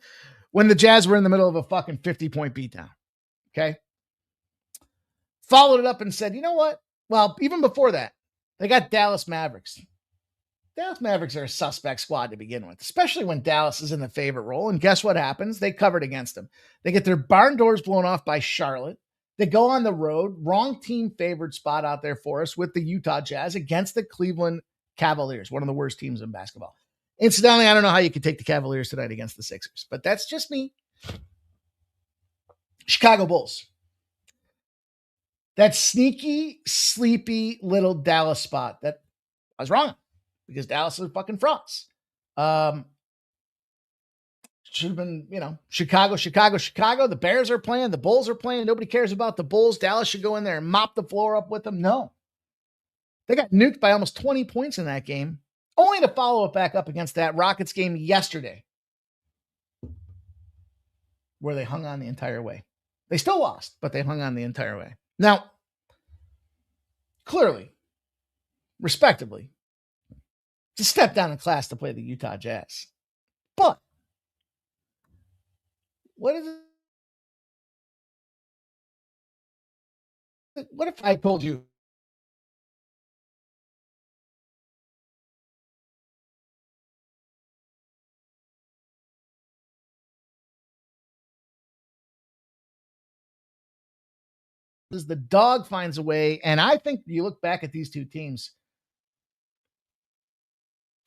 when the Jazz were in the middle of a fucking 50-point beatdown. Okay. Followed it up and said, you know what? Well, even before that, they got Dallas Mavericks. Dallas Mavericks are a suspect squad to begin with, especially when Dallas is in the favorite role. And guess what happens? They covered against them. They get their barn doors blown off by Charlotte. They go on the road, wrong team favored spot out there for us with the Utah Jazz against the Cleveland Cavaliers, one of the worst teams in basketball. Incidentally, I don't know how you could take the Cavaliers tonight against the Sixers, but that's just me. Chicago Bulls. That sneaky, sleepy little Dallas spot that I was wrong because Dallas is fucking frauds. Should have been, Chicago. The Bears are playing. The Bulls are playing. Nobody cares about the Bulls. Dallas should go in there and mop the floor up with them. No. They got nuked by almost 20 points in that game, only to follow it back up against that Rockets game yesterday, where they hung on the entire way. They still lost, but they hung on the entire way. Now, clearly, respectively, it's a step down in class to play the Utah Jazz. But what if I told you the dog finds a way? And I think you look back at these two teams.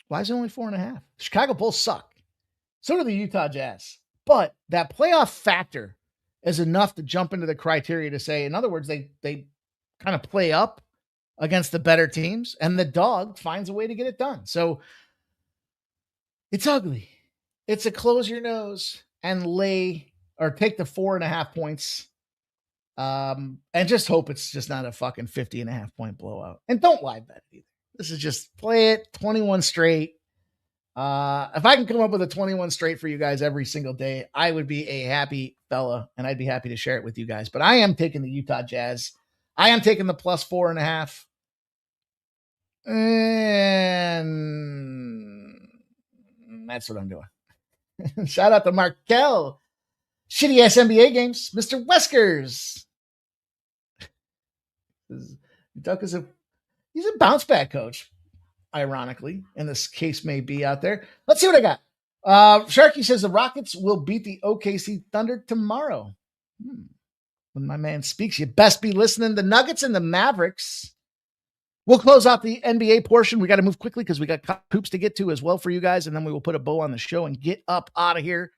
Why is it only 4.5? The Chicago Bulls suck. So do the Utah Jazz. But that playoff factor is enough to jump into the criteria to say, in other words, they kind of play up against the better teams, and the dog finds a way to get it done. So it's ugly. It's a close your nose and lay or take the 4.5 points. And just hope it's just not a fucking 50.5 point blowout. And don't live bet either. This is just play it 21 straight. If I can come up with a 21 straight for you guys every single day, I would be a happy fella, and I'd be happy to share it with you guys. But I am taking the Utah Jazz. I am taking the plus 4.5. And that's what I'm doing. Shout out to Markel. Shitty ass NBA games. Mr. Weskers. Duck is he's a bounce back coach, ironically, and this case may be out there. Let's see what I got. Sharky says the Rockets will beat the OKC Thunder tomorrow. When my man speaks, you best be listening. The Nuggets and the Mavericks. We'll close out the NBA portion. We got to move quickly because we got hoops to get to as well for you guys, and then we will put a bow on the show and get up out of here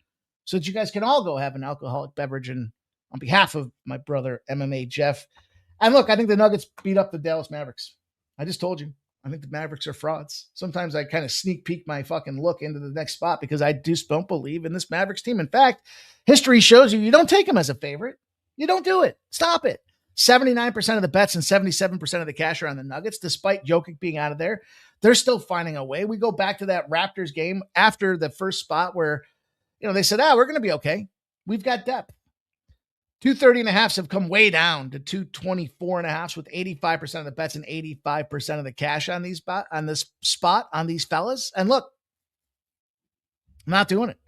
so that you guys can all go have an alcoholic beverage. And on behalf of my brother, MMA Jeff, and look, I think the Nuggets beat up the Dallas Mavericks. I just told you. I think the Mavericks are frauds. Sometimes I kind of sneak peek my fucking look into the next spot because I just don't believe in this Mavericks team. In fact, history shows you don't take them as a favorite. You don't do it. Stop it. 79% of the bets and 77% of the cash are on the Nuggets, despite Jokic being out of there. They're still finding a way. We go back to that Raptors game after the first spot where, they said, we're going to be okay. We've got depth. 230.5s have come way down to 224.5s with 85% of the bets and 85% of the cash on this spot on these fellas. And look, I'm not doing it.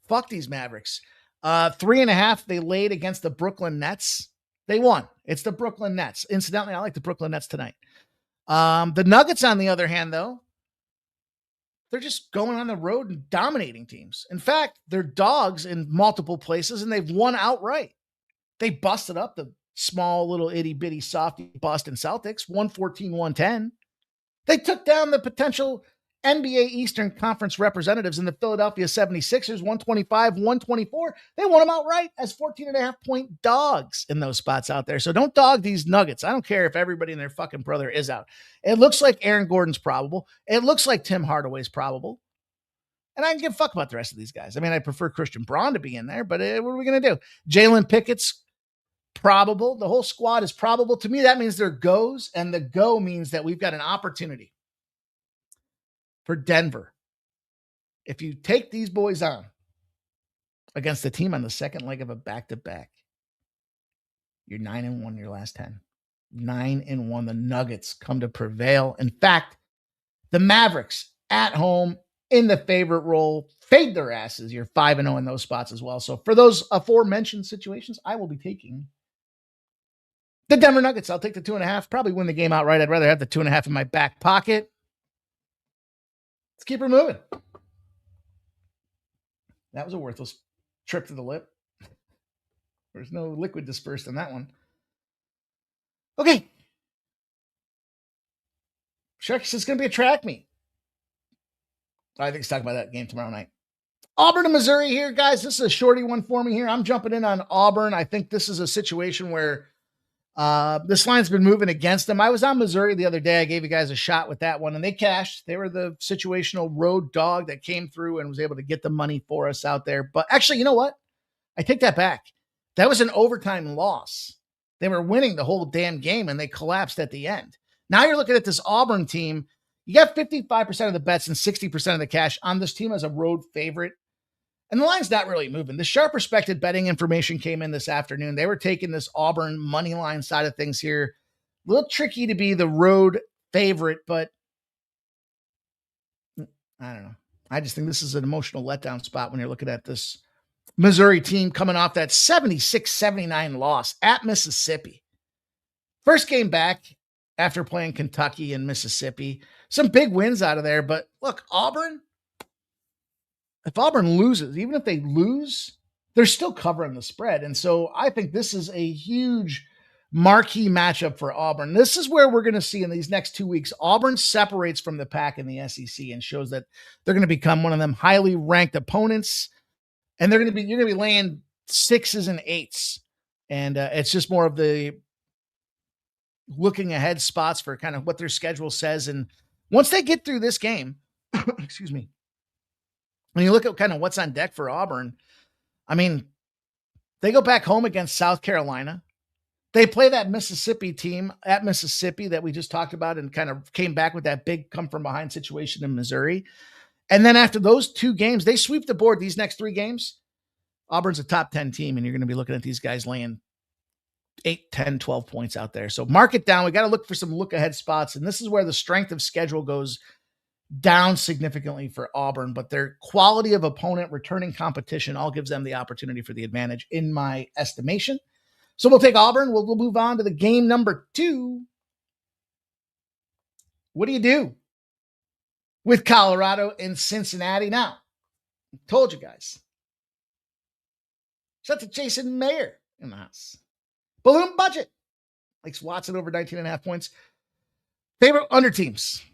Fuck these Mavericks. 3.5 they laid against the Brooklyn Nets. They won. It's the Brooklyn Nets. Incidentally, I like the Brooklyn Nets tonight. The Nuggets, on the other hand, though, they're just going on the road and dominating teams. In fact, they're dogs in multiple places, and they've won outright. They busted up the small little itty-bitty softy Boston Celtics, 114-110. They took down the potential NBA Eastern Conference representatives in the Philadelphia 76ers, 125-124. They won them outright as 14.5-point dogs in those spots out there. So don't dog these Nuggets. I don't care if everybody and their fucking brother is out. It looks like Aaron Gordon's probable. It looks like Tim Hardaway's probable. And I can give a fuck about the rest of these guys. I mean, I prefer Christian Braun to be in there, but what are we going to do? Jalen Pickett's probable. The whole squad is probable. To me, that means they're goes, and the go means that we've got an opportunity for Denver. If you take these boys on against the team on the second leg of a back-to-back, you're 9-1 your last 10. 9-1. The Nuggets come to prevail. In fact, the Mavericks at home in the favorite role, fade their asses. You're 5-0 in those spots as well. So for those aforementioned situations, I will be taking the Denver Nuggets. I'll take the 2.5. Probably win the game outright. I'd rather have the 2.5 in my back pocket. Let's keep her moving. That was a worthless trip to the lip. There's no liquid dispersed in that one. Okay. Sharky says it's going to be a track meet. I think he's talking about that game tomorrow night. Auburn and Missouri here, guys. This is a shorty one for me here. I'm jumping in on Auburn. I think this is a situation where this line's been moving against them. I was on Missouri the other day. I gave you guys a shot with that one, and they cashed. They were the situational road dog that came through and was able to get the money for us out there. But actually, you know what? I take that back. That was an overtime loss. They were winning the whole damn game, and they collapsed at the end. Now you're looking at this Auburn team. You got 55% of the bets and 60% of the cash on this team as a road favorite. And the line's not really moving. The sharp respected betting information came in this afternoon. They were taking this Auburn money line side of things here. A little tricky to be the road favorite, but I don't know. I just think this is an emotional letdown spot when you're looking at this Missouri team coming off that 76-79 loss at Mississippi. First game back after playing Kentucky and Mississippi. Some big wins out of there, but look, Auburn, if Auburn loses, even if they lose, they're still covering the spread. And so I think this is a huge marquee matchup for Auburn. This is where we're going to see in these next 2 weeks, Auburn separates from the pack in the SEC and shows that they're going to become one of them highly ranked opponents. And you're going to be laying 6s and 8s. And it's just more of the looking ahead spots for kind of what their schedule says. And once they get through this game, excuse me, when you look at kind of what's on deck for Auburn, I mean, they go back home against South Carolina. They play that Mississippi team at Mississippi that we just talked about and kind of came back with that big come from behind situation in Missouri. And then after those 2 games, they sweep the board these next 3 games. Auburn's a top 10 team, and you're going to be looking at these guys laying 8, 10, 12 points out there. So mark it down. We got to look for some look ahead spots. And this is where the strength of schedule goes down significantly for Auburn, but their quality of opponent, returning competition, all gives them the opportunity for the advantage in my estimation. So we'll take Auburn. We'll move on to the game number 2. What do you do with Colorado and Cincinnati? Now, I told you guys. Shout out to Jason Mayer in the house. Balloon budget. Likes Watson over 19.5 points. Favorite under teams.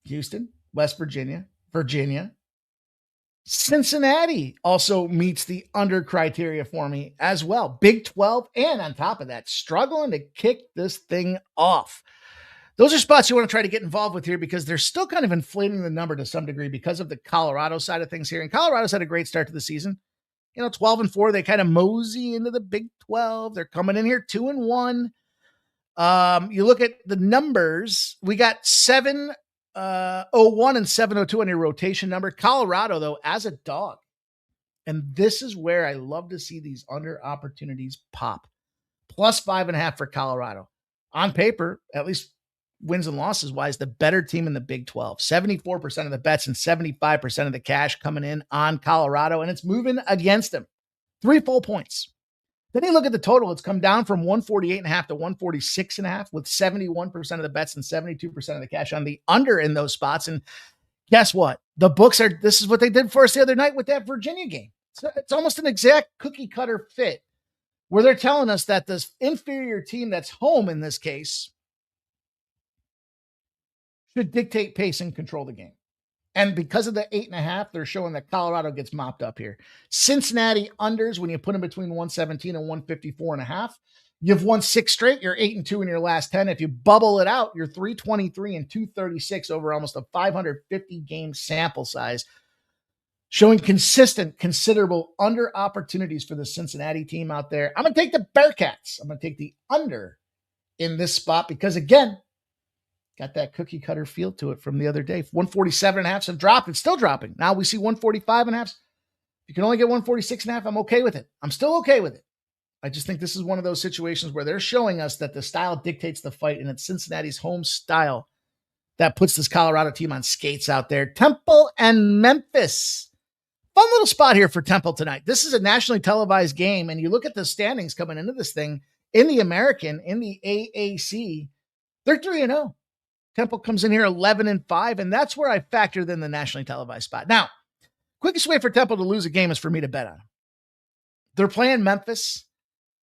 Houston, West Virginia, Cincinnati also meets the under criteria for me as well. Big 12, and on top of that, struggling to kick this thing off. Those are spots you want to try to get involved with here because they're still kind of inflating the number to some degree because of the Colorado side of things here. And Colorado's had a great start to the season. 12-4, they kind of mosey into the Big 12. They're coming in here 2-1. You look at the numbers, we got 7-01 and 702 on your rotation number. Colorado, though, as a dog. And this is where I love to see these under opportunities pop. Plus 5.5 for Colorado. On paper, at least wins and losses wise, the better team in the Big 12. 74% of the bets and 75% of the cash coming in on Colorado, and it's moving against them. 3 full points. Then you look at the total. It's come down from 148.5 to 146.5 with 71% of the bets and 72% of the cash on the under in those spots. And guess what? The books are, this is what they did for us the other night with that Virginia game. So it's almost an exact cookie cutter fit where they're telling us that this inferior team that's home in this case should dictate pace and control the game. And because of the 8.5, they're showing that Colorado gets mopped up here. Cincinnati unders, when you put them between 117 and 154.5, you've won 6 straight. You're 8-2 in your last 10. If you bubble it out, you're 323 and 236 over almost a 550 game sample size, showing consistent, considerable under opportunities for the Cincinnati team out there. I'm going to take the Bearcats. I'm going to take the under in this spot because, again, got that cookie cutter feel to it from the other day. 147.5 have dropped. It's still dropping. Now we see 145.5. You can only get 146.5. I'm okay with it. I'm still okay with it. I just think this is one of those situations where they're showing us that the style dictates the fight, and it's Cincinnati's home style that puts this Colorado team on skates out there. Temple and Memphis. Fun little spot here for Temple tonight. This is a nationally televised game, and you look at the standings coming into this thing in the American, in the AAC, they're 3-0. Temple comes in here 11-5, and that's where I factored in the nationally televised spot. Now, quickest way for Temple to lose a game is for me to bet on them. They're playing Memphis.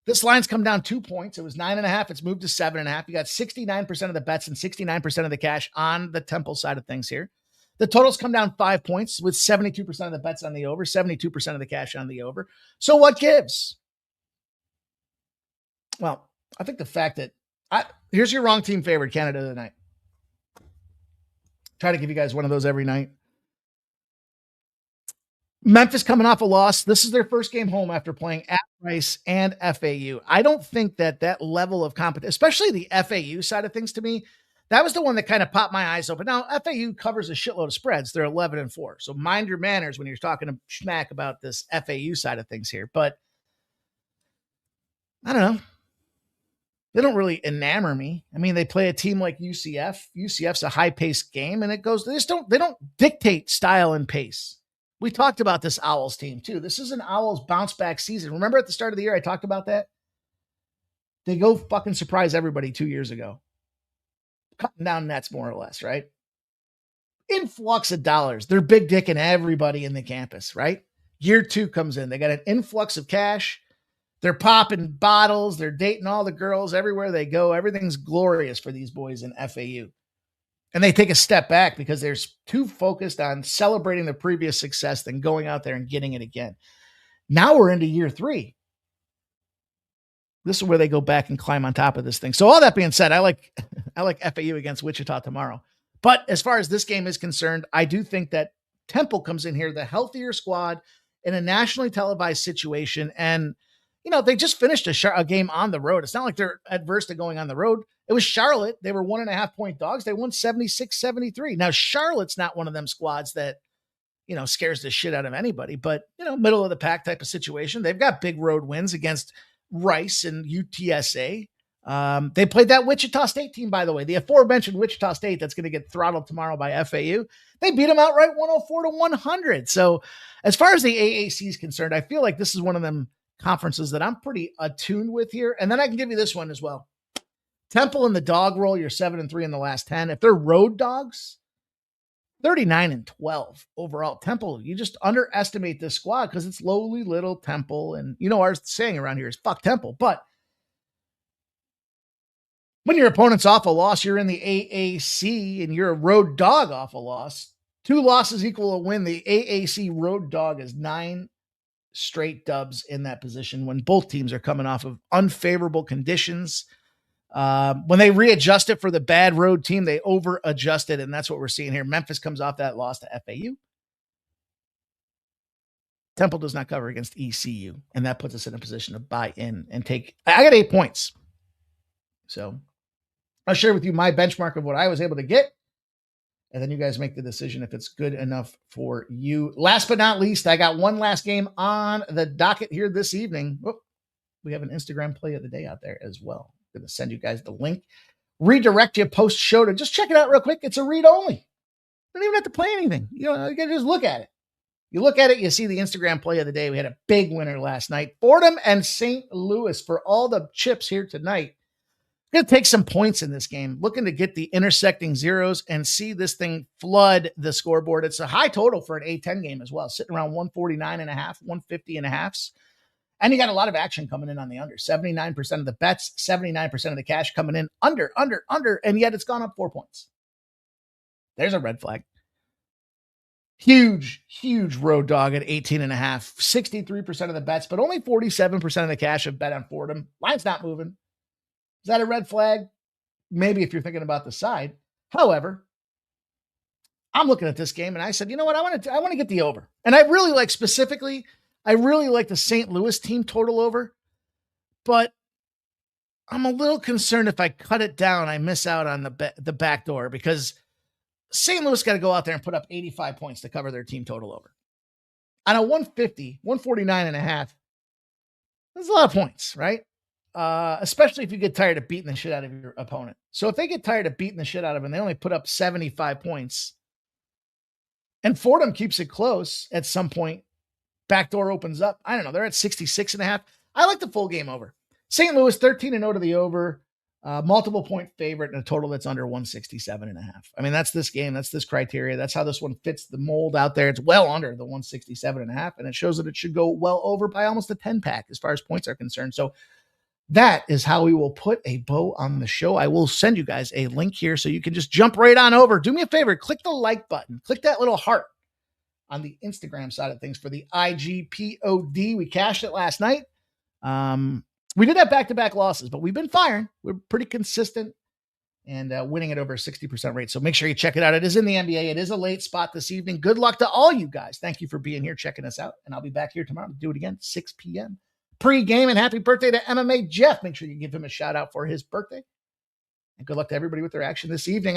This line's come down 2 points. It was 9.5. It's moved to 7.5. You got 69% of the bets and 69% of the cash on the Temple side of things here. The totals come down 5 points with 72% of the bets on the over, 72% of the cash on the over. So what gives? Well, I think the fact that here's your wrong team favorite candidate of the night. Try to give you guys one of those every night. Memphis coming off a loss. This is their first game home after playing at Rice and FAU. I don't think that level of competition, especially the FAU side of things to me, that was the one that kind of popped my eyes open. Now, FAU covers a shitload of spreads. They're 11-4. So mind your manners when you're talking smack about this FAU side of things here. But I don't know. They don't really enamor me. I mean, they play a team like UCF. UCF's a high-paced game, and they don't dictate style and pace. We talked about this Owls team, too. This is an Owls bounce-back season. Remember at the start of the year I talked about that? They go fucking surprise everybody 2 years ago. Cutting down nets, more or less, right? Influx of dollars. They're big dicking everybody in the campus, right? Year 2 comes in. They got an influx of cash. They're popping bottles. They're dating all the girls everywhere they go. Everything's glorious for these boys in FAU. And they take a step back because they're too focused on celebrating the previous success than going out there and getting it again. Now we're into year 3. This is where they go back and climb on top of this thing. So all that being said, I like FAU against Wichita tomorrow. But as far as this game is concerned, I do think that Temple comes in here, the healthier squad in a nationally televised situation. And, you know, they just finished a game on the road. It's not like they're adverse to going on the road. It was Charlotte. They were 1.5 point dogs. They won 76-73. Now, Charlotte's not one of them squads that, you know, scares the shit out of anybody, but, you know, middle of the pack type of situation. They've got big road wins against Rice and UTSA. They played that Wichita State team, by the way, the aforementioned Wichita State that's going to get throttled tomorrow by FAU. They beat them outright 104-100. So as far as the AAC is concerned, I feel like this is one of them conferences that I'm pretty attuned with here. And then I can give you this one as well. Temple in the dog roll, you're 7-3 in the last 10. If they're road dogs, 39-12 overall. Temple, you just underestimate this squad because it's lowly little Temple. And you know, our saying around here is fuck Temple. But when your opponent's off a loss, you're in the AAC and you're a road dog off a loss. 2 losses equal a win. The AAC road dog is 9 straight dubs in that position when both teams are coming off of unfavorable conditions. When they readjust it for the bad road team, they over adjusted, and that's what we're seeing here. Memphis comes off that loss to FAU. Temple does not cover against ECU, and that puts us in a position to buy in and take. I got 8 points. So I'll share with you my benchmark of what I was able to get, and then you guys make the decision if it's good enough for you. Last but not least, I got one last game on the docket here this evening. Oh, we have an Instagram play of the day out there as well. I'm going to send you guys the link. Redirect you post-show to just check it out real quick. It's a read only. You don't even have to play anything. You know, you can just look at it. You look at it, you see the Instagram play of the day. We had a big winner last night. Fordham and St. Louis for all the chips here tonight. Going to take some points in this game, looking to get the intersecting zeros and see this thing flood the scoreboard. It's a high total for an A10 game as well, sitting around 149.5, 150.5. And you got a lot of action coming in on the under. 79% of the bets, 79% of the cash coming in under, and yet it's gone up 4 points. There's a red flag. Huge road dog at 18.5, 63% of the bets, but only 47% of the cash have bet on Fordham. Line's not moving. Is that a red flag? Maybe if you're thinking about the side. However, I'm looking at this game and I said, you know what? I want to get the over. And I really like the St. Louis team total over, but I'm a little concerned if I cut it down, I miss out on the back door because St. Louis got to go out there and put up 85 points to cover their team total over. On a 149.5, that's a lot of points, right? Especially if you get tired of beating the shit out of your opponent. So if they get tired of beating the shit out of them, they only put up 75 points. And Fordham keeps it close at some point. Backdoor opens up. I don't know. They're at 66.5. I like the full game over. St. Louis 13-0 to the over. Multiple point favorite and a total that's under 167.5. I mean, that's this game. That's this criteria. That's how this one fits the mold out there. It's well under the 167.5, and it shows that it should go well over by almost a 10-pack as far as points are concerned. So that is how we will put a bow on the show. I will send you guys a link here so you can just jump right on over. Do me a favor. Click the like button. Click that little heart on the Instagram side of things for the IGPOD. We cashed it last night. We did have back-to-back losses, but we've been firing. We're pretty consistent and winning at over a 60% rate. So make sure you check it out. It is in the NBA. It is a late spot this evening. Good luck to all you guys. Thank you for being here, checking us out. And I'll be back here tomorrow to do it again, 6 p.m. Pre-game, and happy birthday to MMA Jeff. Make sure you give him a shout out for his birthday. And good luck to everybody with their action this evening.